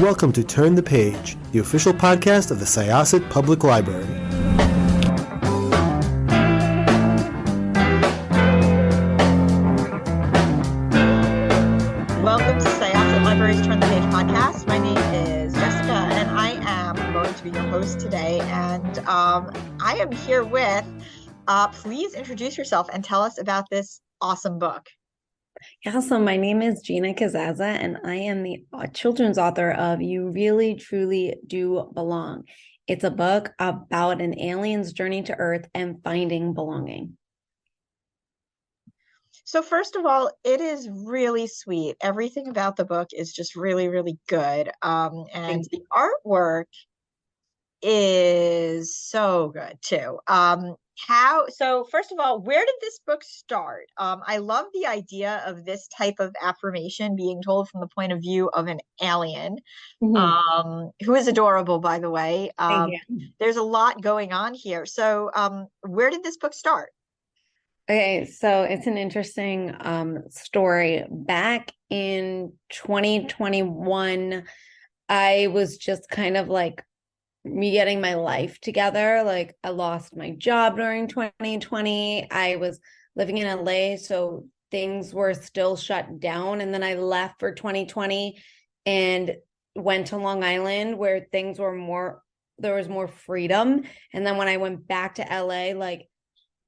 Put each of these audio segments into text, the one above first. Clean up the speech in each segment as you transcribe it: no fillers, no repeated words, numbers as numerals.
welcome to Turn the Page, the official podcast of the Syosset Public Library. Welcome to Syosset Library's Turn the Page podcast. My name is Jessica, and I am going to be your host today. And I am here with, please introduce yourself and tell us about this awesome book. Yeah, so my name is Gina Casazza, and I am the children's author of You Really, Truly Do Belong. It's a book about an alien's journey to Earth and finding belonging. So first of all, it is really sweet. Everything about the book is just really, really good. And the artwork is so good too. So first of all, where did this book start? I love the idea of this type of affirmation being told from the point of view of an alien, who is adorable, by the way. There's a lot going on here. So where did this book start? Okay, so it's an interesting story. Back in 2021, I was just kind of like me getting my life together. Like, I lost my job during 2020. I was living in LA, so things were still shut down. And then I left for 2020 and went to Long Island, where things were there was more freedom. And then when I went back to LA, like,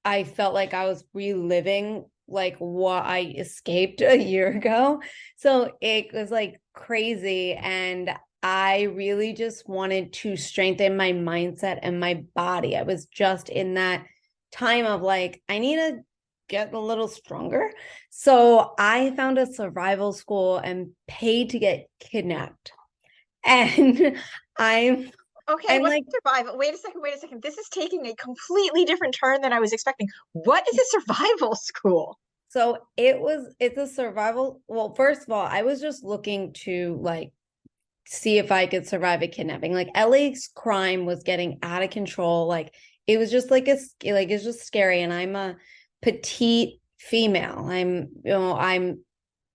I felt like I was reliving like what I escaped a year ago. So it was like crazy. And I really just wanted to strengthen my mindset and my body. I was just in that time of like, I need to get a little stronger. So I found a survival school and paid to get kidnapped. And Okay, what's survival? Wait a second. This is taking a completely different turn than I was expecting. What is a survival school? So it's a survival. Well, first of all, I was just looking to like see if I could survive a kidnapping. Like, LA's crime was getting out of control. Like, it was just it's just scary. And I'm a petite female.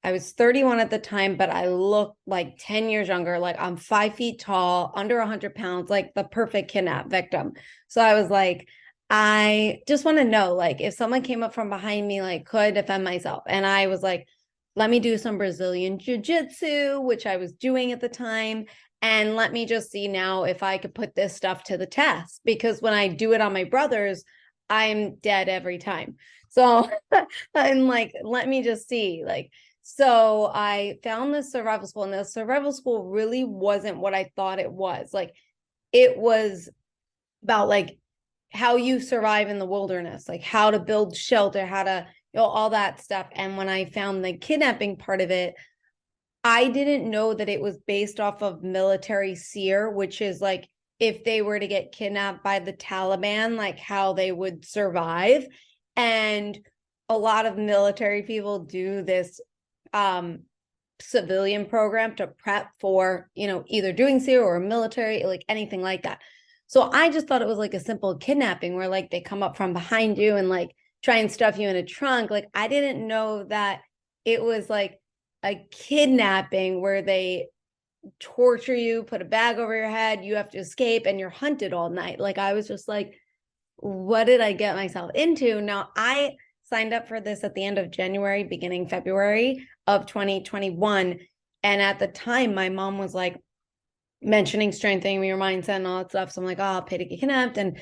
I was 31 at the time, but I look like 10 years younger. Like, I'm 5 feet tall, under 100 pounds, like the perfect kidnap victim. So I was like, I just want to know, like, if someone came up from behind me, like, could I defend myself? And I was like, let me do some Brazilian jiu-jitsu, which I was doing at the time. And let me just see now if I could put this stuff to the test. Because when I do it on my brothers, I'm dead every time. So I'm like, let me just see, like. So I found this survival school, and the survival school really wasn't what I thought it was. Like, it was about like how you survive in the wilderness, like how to build shelter, how to, all that stuff. And when I found the kidnapping part of it, I didn't know that it was based off of military seer, which is like if they were to get kidnapped by the Taliban, like how they would survive. And a lot of military people do this civilian program to prep for, either doing SEER or military, like anything like that. So I just thought it was like a simple kidnapping where like they come up from behind you and like try and stuff you in a trunk. Like, I didn't know that it was like a kidnapping where they torture you, put a bag over your head, you have to escape, and you're hunted all night. Like, I was just like, what did I get myself into? Now, I signed up for this at the end of January, beginning February of 2021. And at the time, my mom was like mentioning strengthening your mindset and all that stuff. So I'm like, oh, I'll pay to get kidnapped, and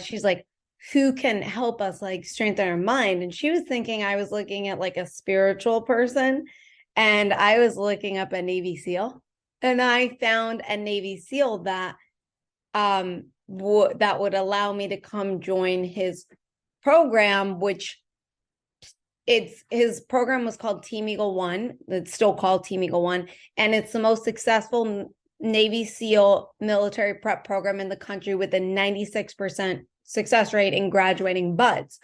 she's like, who can help us like strengthen our mind? And she was thinking I was looking at like a spiritual person, and I was looking up a Navy SEAL, and I found a Navy SEAL that that would allow me to come join his program, which his program was called Team Eagle One. It's still called Team Eagle One, and it's the most successful Navy SEAL military prep program in the country with a 96% success rate in graduating buds.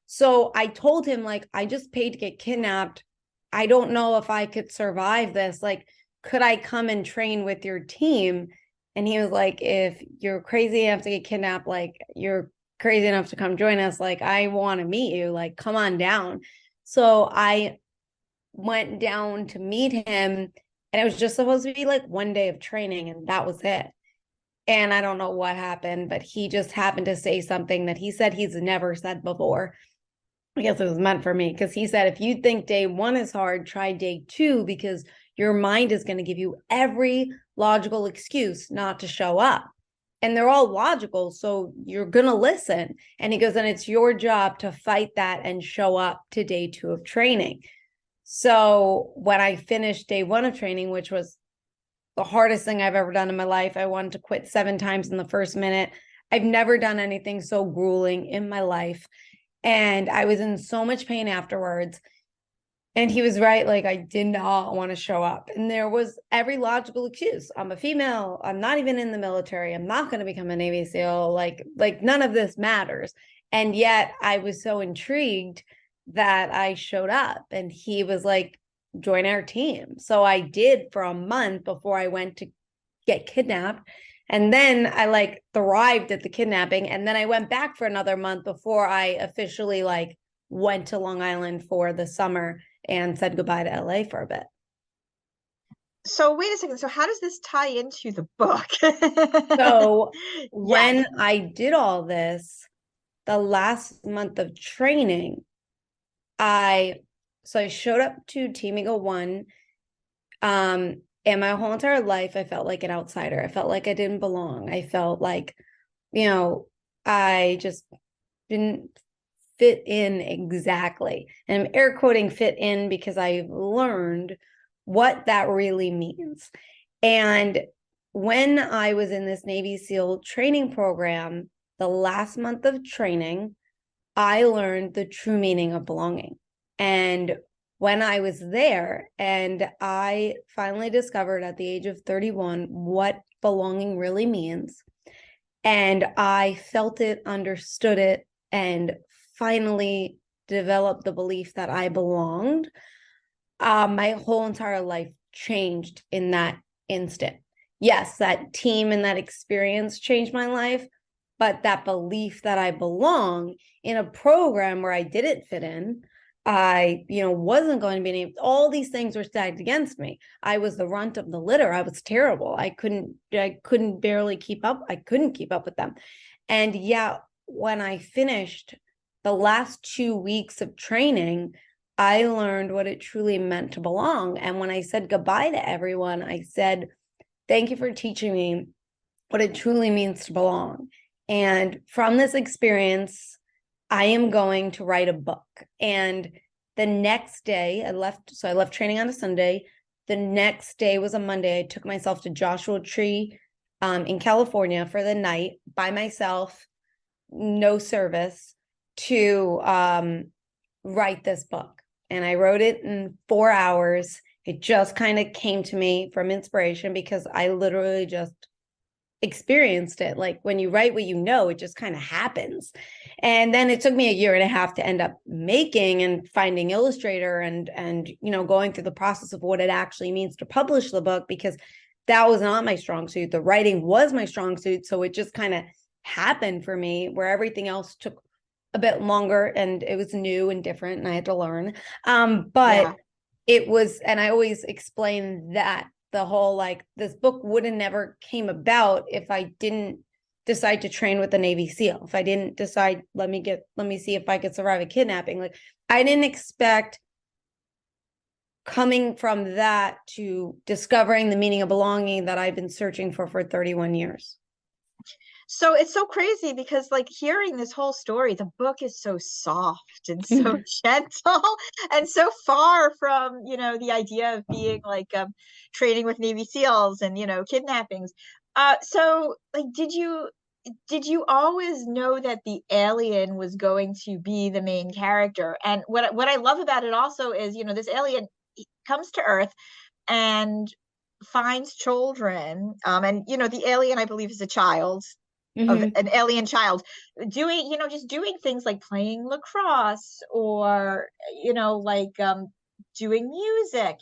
So I told him, like, I just paid to get kidnapped. I don't know if I could survive this. Like, could I come and train with your team? And he was like, if you're crazy enough to get kidnapped, like, you're crazy enough to come join us, like, I want to meet you, like, come on down. So I went down to meet him, And it was just supposed to be like 1 day of training, and that was it. And I don't know what happened, but he just happened to say something that he said he's never said before. I guess it was meant for me, because he said, if you think day 1 is hard, try day 2, because your mind is going to give you every logical excuse not to show up. And they're all logical, so you're going to listen. And he goes, and it's your job to fight that and show up to day 2 of training. So when I finished day 1 of training, which was the hardest thing I've ever done in my life, I wanted to quit 7 times in the first minute. I've never done anything so grueling in my life. And I was in so much pain afterwards. And he was right. Like, I did not want to show up. And there was every logical excuse. I'm a female. I'm not even in the military. I'm not going to become a Navy SEAL. Like none of this matters. And yet I was so intrigued that I showed up, and he was like, join our team. So I did for a month before I went to get kidnapped. And then I like thrived at the kidnapping. And then I went back for another month before I officially like went to Long Island for the summer and said goodbye to LA for a bit. So wait a second. So how does this tie into the book? So when Yes. I did all this, the last month of training, I showed up to Team Eagle 1. And my whole entire life, I felt like an outsider. I felt like I didn't belong. I felt like, I just didn't fit in exactly. And I'm air quoting fit in because I've learned what that really means. And when I was in this Navy SEAL training program, the last month of training, I learned the true meaning of belonging. And when I was there, and I finally discovered at the age of 31 what belonging really means, and I felt it, understood it, and finally developed the belief that I belonged, my whole entire life changed in that instant. Yes, that team and that experience changed my life, but that belief that I belong in a program where I didn't fit in, I, wasn't going to be named. All these things were stacked against me. I was the runt of the litter. I was terrible. I couldn't barely keep up. I couldn't keep up with them. And yeah, when I finished the last 2 weeks of training, I learned what it truly meant to belong. And when I said goodbye to everyone, I said, thank you for teaching me what it truly means to belong. And from this experience, I am going to write a book. And the next day I left training on a Sunday. The next day was a Monday. I took myself to Joshua Tree in California for the night by myself, no service, to write this book. And I wrote it in 4 hours. It just kind of came to me from inspiration because I literally just experienced it. Like when you write what you know, it just kind of happens. And then it took me 1.5 years to end up making and finding illustrator and going through the process of what it actually means to publish the book, because that was not my strong suit. The writing was my strong suit. So it just kind of happened for me, where everything else took a bit longer and it was new and different and I had to learn. But it was, and I always explain that the whole, like, this book would have never came about if I didn't decide to train with the Navy SEAL. If I didn't decide, let me see if I could survive a kidnapping. Like, I didn't expect coming from that to discovering the meaning of belonging that I've been searching for 31 years. So it's so crazy because, like, hearing this whole story, the book is so soft and so gentle and so far from, the idea of being like training with Navy SEALs and, kidnappings. So like, did you always know that the alien was going to be the main character? And what I love about it also is, this alien comes to Earth and finds children, and the alien, I believe, is a child of an alien child doing, just doing things like playing lacrosse or, like doing music.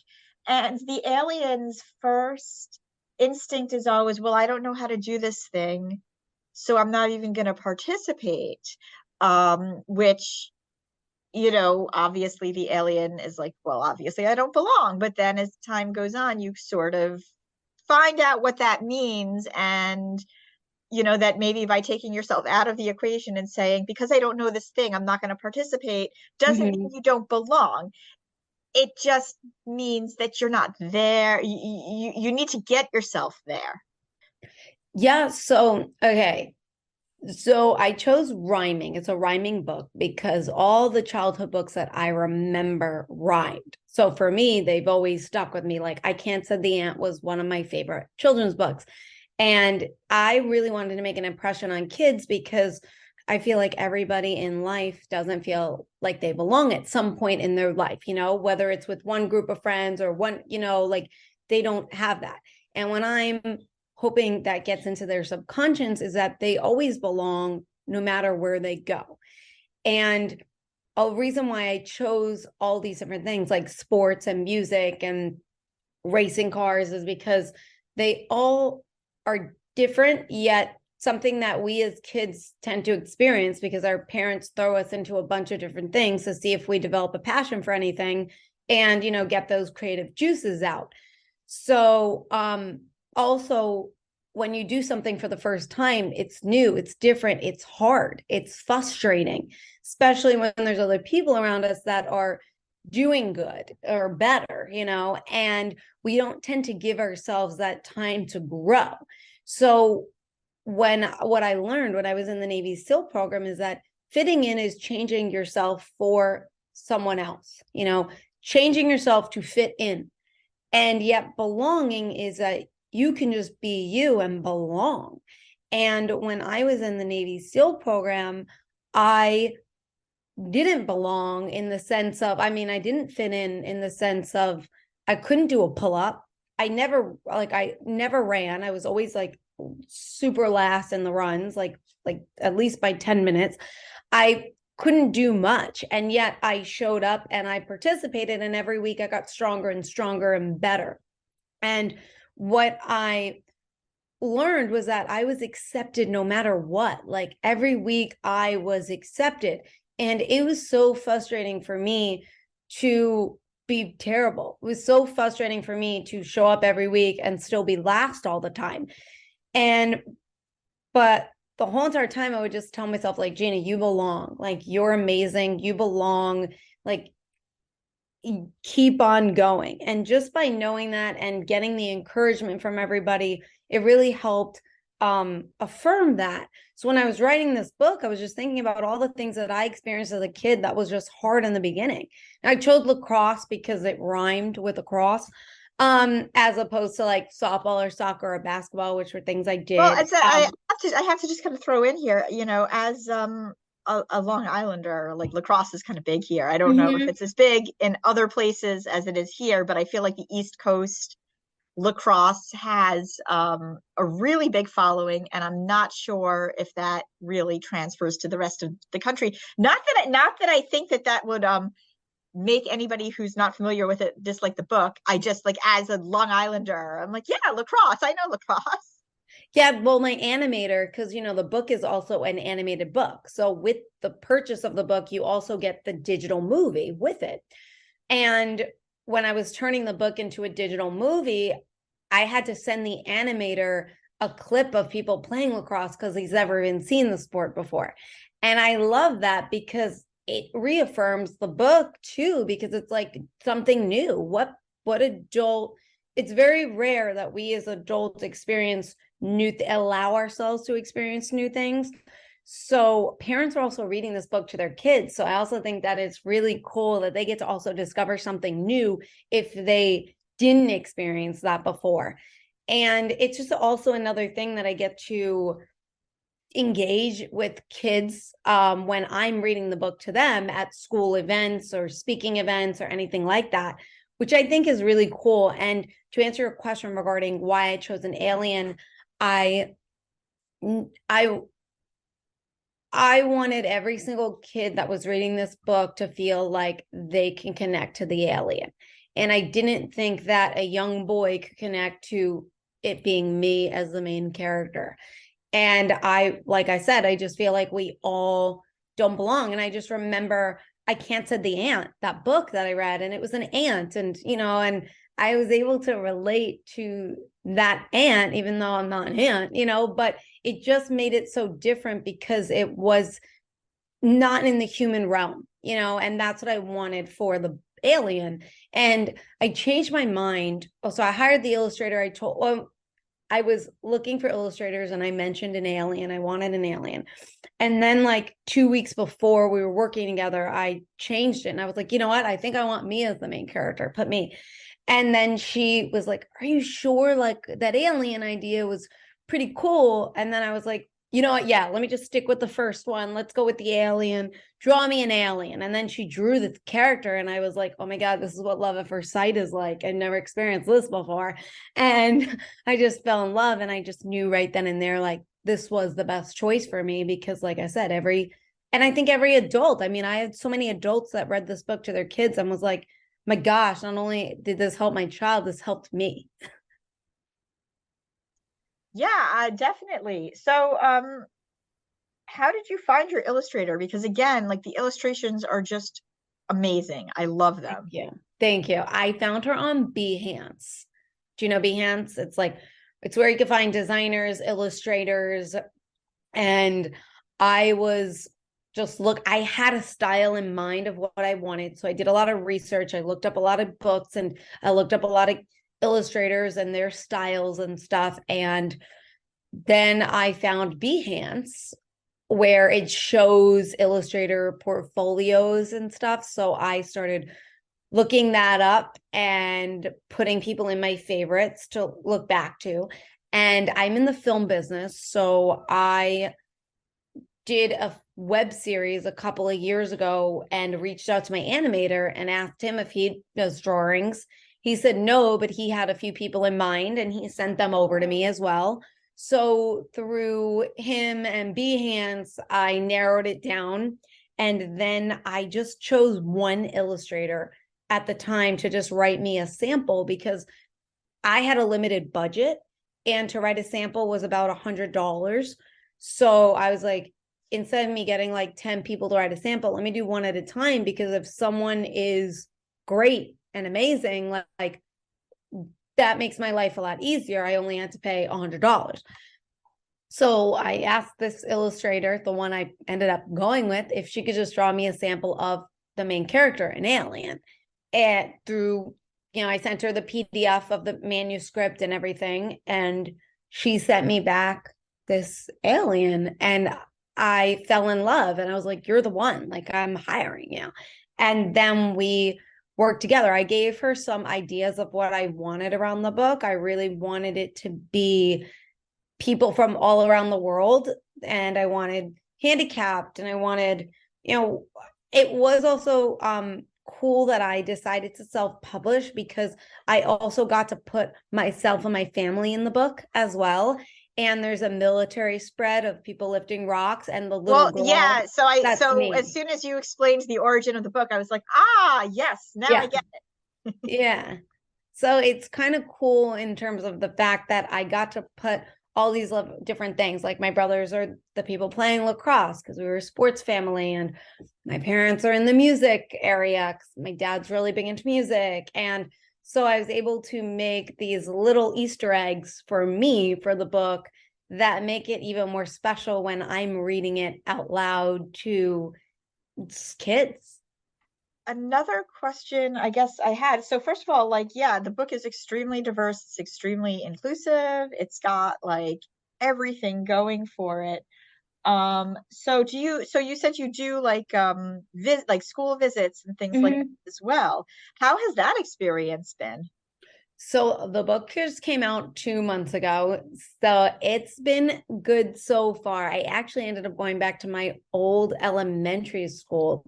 And the alien's first instinct is always, well, I don't know how to do this thing, so I'm not even going to participate. Which obviously the alien is like, well, obviously I don't belong. But then as time goes on, you sort of find out what that means. And, that maybe by taking yourself out of the equation and saying, because I don't know this thing, I'm not going to participate, doesn't mean you don't belong. It just means that you're not there. You need to get yourself there. Yeah. So, okay. So I chose rhyming. It's a rhyming book because all the childhood books that I remember rhymed. So for me, they've always stuck with me. Like I Can't Said the Ant was one of my favorite children's books. And I really wanted to make an impression on kids because I feel like everybody in life doesn't feel like they belong at some point in their life, whether it's with one group of friends or one, like they don't have that. And when I'm hoping that gets into their subconscious is that they always belong no matter where they go. And a reason why I chose all these different things like sports and music and racing cars is because they all are different, yet something that we as kids tend to experience because our parents throw us into a bunch of different things to see if we develop a passion for anything and, get those creative juices out. So, also, when you do something for the first time, it's new, it's different, it's hard, it's frustrating, especially when there's other people around us that are doing good or better, and we don't tend to give ourselves that time to grow. So what I learned when I was in the Navy SEAL program is that fitting in is changing yourself for someone else, changing yourself to fit in. And yet belonging is that you can just be you and belong. And when I was in the Navy SEAL program, I didn't belong in the sense of, I didn't fit in the sense of I couldn't do a pull-up. I never ran. I was always like super last in the runs, like at least by 10 minutes. I couldn't do much. And yet I showed up and I participated. And every week I got stronger and stronger and better. And what I learned was that I was accepted no matter what. Like every week I was accepted. And it was so frustrating for me to be terrible. It was so frustrating for me to show up every week and still be last all the time. But the whole entire time I would just tell myself, like, Gina, you belong. Like, you're amazing. You belong. Like, keep on going. And just by knowing that and getting the encouragement from everybody, it really helped affirm that. So when I was writing this book, I was just thinking about all the things that I experienced as a kid that was just hard in the beginning. And I chose lacrosse because it rhymed with across, as opposed to like softball or soccer or basketball, which were things I did. Well, I have to just kind of throw in here, as a Long Islander, like lacrosse is kind of big here. I don't know if it's as big in other places as it is here, but I feel like the East Coast lacrosse has a really big following, and I'm not sure if that really transfers to the rest of the country. Not that I think that would make anybody who's not familiar with it dislike the book. I just like as a Long Islander, I'm like, yeah, lacrosse. I know lacrosse. Yeah, well, my animator, because the book is also an animated book. So with the purchase of the book, you also get the digital movie with it. And when I was turning the book into a digital movie, I had to send the animator a clip of people playing lacrosse because he's never even seen the sport before. And I love that because it reaffirms the book too, because it's like something new. What adult, it's very rare that we as adults experience allow ourselves to experience new things. So parents are also reading this book to their kids. So I also think that it's really cool that they get to also discover something new if they didn't experience that before. And it's just also another thing that I get to engage with kids when I'm reading the book to them at school events or speaking events or anything like that, which I think is really cool. And to answer your question regarding why I chose an alien, I wanted every single kid that was reading this book to feel like they can connect to the alien. And I didn't think that a young boy could connect to it being me as the main character. And like I said, I just feel like we all don't belong. And I just remember I Can't Said the Ant, that book that I read, and it was an ant, and and I was able to relate to that ant, even though I'm not an ant, but it just made it so different because it was not in the human realm, and that's what I wanted for the alien. And I changed my mind. Oh, so I hired the illustrator. I was looking for illustrators and I mentioned an alien. I wanted an alien. And then like 2 weeks before we were working together, I changed it. And I was like, you know what? I think I want me as the main character. Put me. And then she was like, are you sure? Like that alien idea was pretty cool. And then I was like, you know what? Yeah, let me just stick with the first one. Let's go with the alien. Draw me an alien. And then she drew the character. And I was like, oh my God, this is what love at first sight is like. I'd never experienced this before. And I just fell in love. And I just knew right then and there, like, this was the best choice for me because, like I said, and I think every adult, I mean, I had so many adults that read this book to their kids and was like, my gosh, not only did this help my child, this helped me. Yeah, definitely. So, how did you find your illustrator? Because again, like the illustrations are just amazing. I love Thank them. you. Thank you. I found her on Behance. Do you know Behance? It's where you can find designers, illustrators, and I was I had a style in mind of what I wanted. So I did a lot of research. I looked up a lot of books and I looked up a lot of illustrators and their styles and stuff. And then I found Behance, where it shows illustrator portfolios and stuff. So I started looking that up and putting people in my favorites to look back to. And I'm in the film business. So I did a web series a couple of years ago and reached out to my animator and asked him if he does drawings. He said no, but he had a few people in mind and he sent them over to me as well. So through him and Behance, I narrowed it down. And then I just chose one illustrator at the time to just write me a sample because I had a limited budget and to write a sample was about $100. So I was like, instead of me getting like 10 people to write a sample, let me do one at a time, because if someone is great and amazing, like that makes my life a lot easier. I only had to pay $100. So I asked this illustrator, the one I ended up going with, if she could just draw me a sample of the main character, an alien. And through, I sent her the PDF of the manuscript and everything. And she sent me back this alien and I fell in love. And I was like, you're the one, like I'm hiring you. And then we worked together. I gave her some ideas of what I wanted around the book. I really wanted it to be people from all around the world. And I wanted handicapped and I wanted, it was also cool that I decided to self-publish because I also got to put myself and my family in the book as well. And there's a military spread of people lifting rocks and the little girl. Yeah. So me. As soon as you explained the origin of the book, I was like, yes, now I get it. Yeah. So it's kind of cool in terms of the fact that I got to put all these different things. Like my brothers are the people playing lacrosse because we were a sports family, and my parents are in the music area because my dad's really big into music. And so I was able to make these little Easter eggs for me for the book that make it even more special when I'm reading it out loud to kids. Another question I guess I had. So first of all, like, yeah, the book is extremely diverse. It's extremely inclusive. It's got like everything going for it. So you said you do like like school visits and things like that as well. How has that experience been? So the book just came out 2 months ago. So it's been good so far. I actually ended up going back to my old elementary school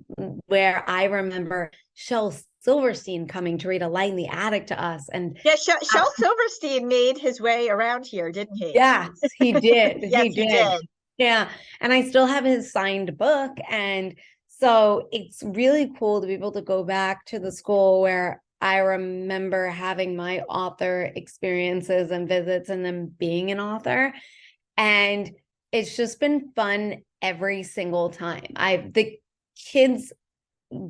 where I remember Shel Silverstein coming to read A Light in the Attic to us. And yeah, Shel Silverstein made his way around here, didn't he? Yes, he did. Yes, he did. Yeah. And I still have his signed book. And so it's really cool to be able to go back to the school where I remember having my author experiences and visits and then being an author. And it's just been fun every single time. The kids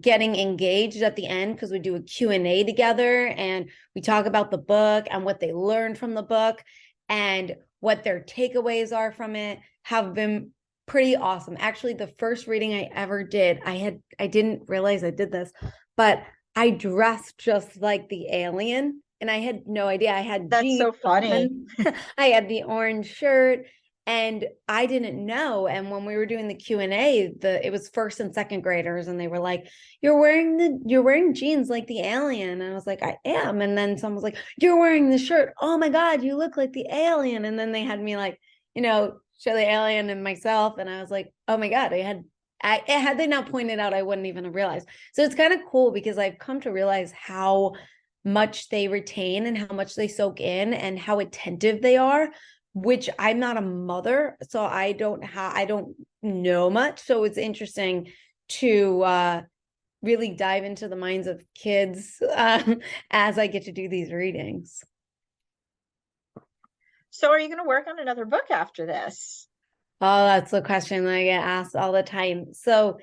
getting engaged at the end because we do a Q&A together and we talk about the book and what they learned from the book and what their takeaways are from it have been pretty awesome. Actually, the first reading I ever did, I didn't realize I did this, but I dressed just like the alien and I had no idea. I had That's jeans so funny. on. I had the orange shirt and I didn't know. And when we were doing the Q&A, it was first and second graders and they were like, you're wearing jeans like the alien. And I was like, I am. And then someone was like, you're wearing the shirt. Oh my God, you look like the alien. And then they had me like, show the alien and myself. And I was like, oh my God, had they not pointed out, I wouldn't even have realized. So it's kind of cool because I've come to realize how much they retain and how much they soak in and how attentive they are, which I'm not a mother, so I don't know much. So it's interesting to really dive into the minds of kids as I get to do these readings. So are you going to work on another book after this? Oh, that's the question that I get asked all the time. So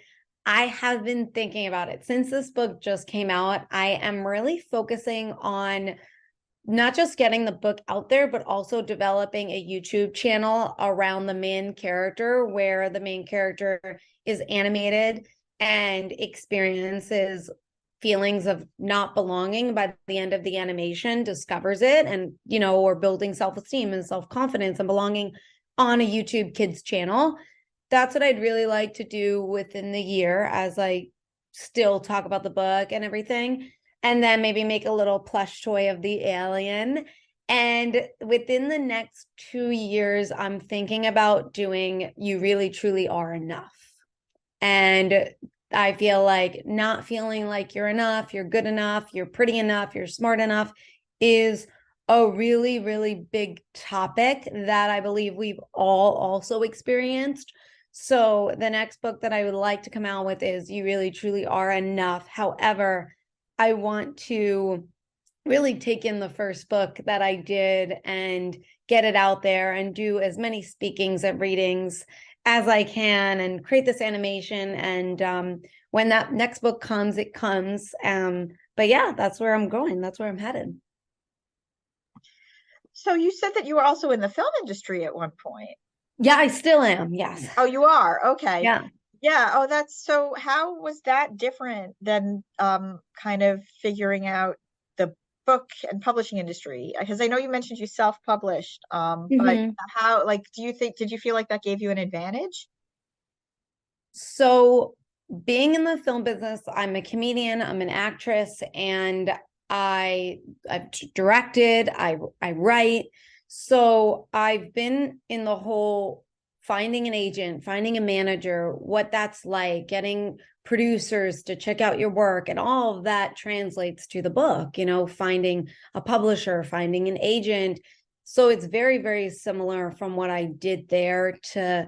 I have been thinking about it since this book just came out. I am really focusing on not just getting the book out there, but also developing a YouTube channel around the main character, where the main character is animated and experiences feelings of not belonging. By the end of the animation, discovers it, and or building self-esteem and self-confidence and belonging on a YouTube kids channel. That's what I'd really like to do within the year as I still talk about the book and everything. And then maybe make a little plush toy of the alien. And within the next 2 years, I'm thinking about doing You Really Truly Are Enough. And I feel like not feeling like you're enough, you're good enough, you're pretty enough, you're smart enough is a really, really big topic that I believe we've all also experienced. So the next book that I would like to come out with is You Really Truly Are Enough. However, I want to really take in the first book that I did and get it out there and do as many speakings and readings as I can and create this animation. And when that next book comes, it comes. But yeah, that's where I'm going. That's where I'm headed. So you said that you were also in the film industry at one point. Yeah, I still am. Yes. Oh, you are? Okay. Yeah. Yeah. Oh, so how was that different than kind of figuring out the book and publishing industry? Because I know you mentioned you self-published, but how, like, did you feel like that gave you an advantage? So being in the film business, I'm a comedian, I'm an actress, and I've directed, I write. So I've been in the whole finding an agent, finding a manager, what that's like, getting producers to check out your work, and all of that translates to the book, finding a publisher, finding an agent. So it's very, very similar from what I did there to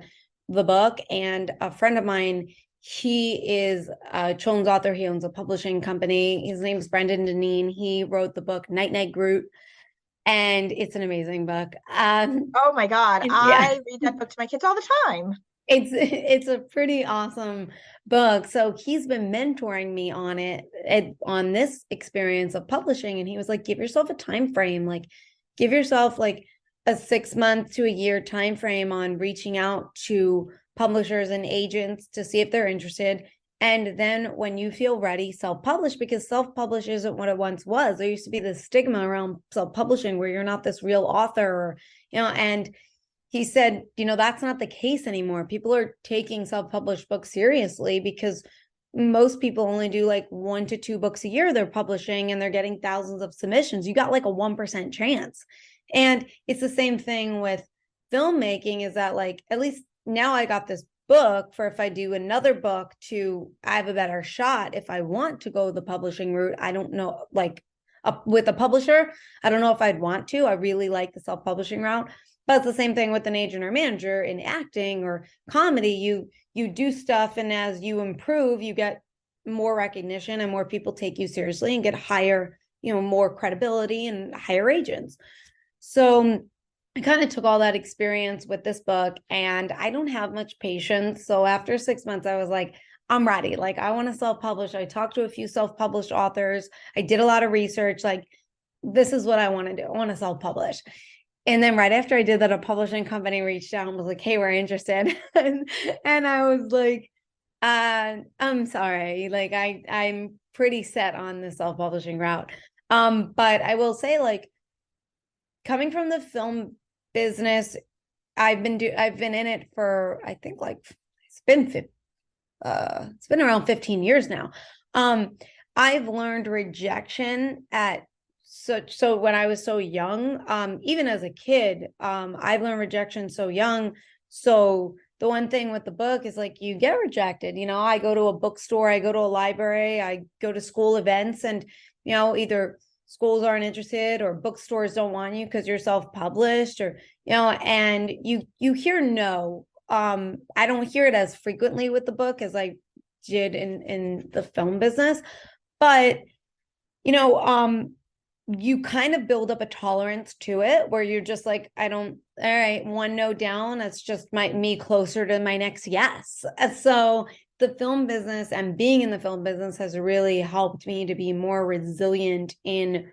the book. And a friend of mine, he is a children's author. He owns a publishing company. His name's Brendan Deneen. He wrote the book Night Night Groot, and it's an amazing book. Oh my God, yeah. I read that book to my kids all the time. It's a pretty awesome book. So he's been mentoring me on on this experience of publishing, and he was like, give yourself a time frame, like give yourself like a 6 month to a year time frame on reaching out to publishers and agents to see if they're interested. And then when you feel ready, self-publish, because self-publish isn't what it once was. There used to be this stigma around self-publishing where you're not this real author, or, and he said, that's not the case anymore. People are taking self-published books seriously because most people only do like 1 to 2 books a year they're publishing, and they're getting thousands of submissions. You got like a 1% chance. And it's the same thing with filmmaking, is that like, at least now I got this book for if I do another book I have a better shot if I want to go the publishing route. I don't know, like with a publisher, I don't know if I'd want to. I really like the self-publishing route. But it's the same thing with an agent or manager in acting or comedy. You do stuff, and as you improve, you get more recognition and more people take you seriously and get higher, more credibility and higher agents. So I kind of took all that experience with this book, and I don't have much patience. So after 6 months, I was like, I'm ready. Like, I want to self-publish. I talked to a few self-published authors. I did a lot of research. Like, this is what I want to do. I want to self-publish. And then right after I did that, a publishing company reached out and was like, hey, we're interested. and I was like, I'm sorry. Like, I'm pretty set on the self-publishing route. But I will say, like, coming from the film business, I've been in it for, I think, like, it's been around 15 years now. I've learned rejection at so when I was so young, even as a kid, I've learned rejection so young. So the one thing with the book is, like, you get rejected. I go to a bookstore, I go to a library, I go to school events, and either schools aren't interested or bookstores don't want you because you're self-published, or and you hear no. I don't hear it as frequently with the book as I did in the film business, but you kind of build up a tolerance to it where you're just like, all right, one no down, that's just me closer to my next yes. And so the film business and being in the film business has really helped me to be more resilient in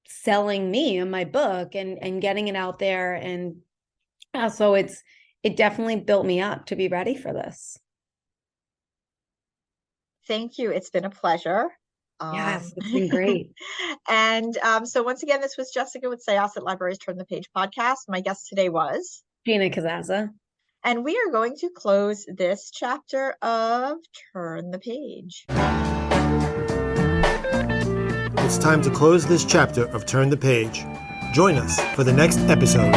selling me and my book and getting it out there. And so it definitely built me up to be ready for this. Thank you. It's been a pleasure. Yes, it's been great. And so once again, this was Jessica with Syosset Libraries Turn the Page podcast. My guest today was Gina Casazza. And we are going to close this chapter of Turn the Page. It's time to close this chapter of Turn the Page. Join us for the next episode.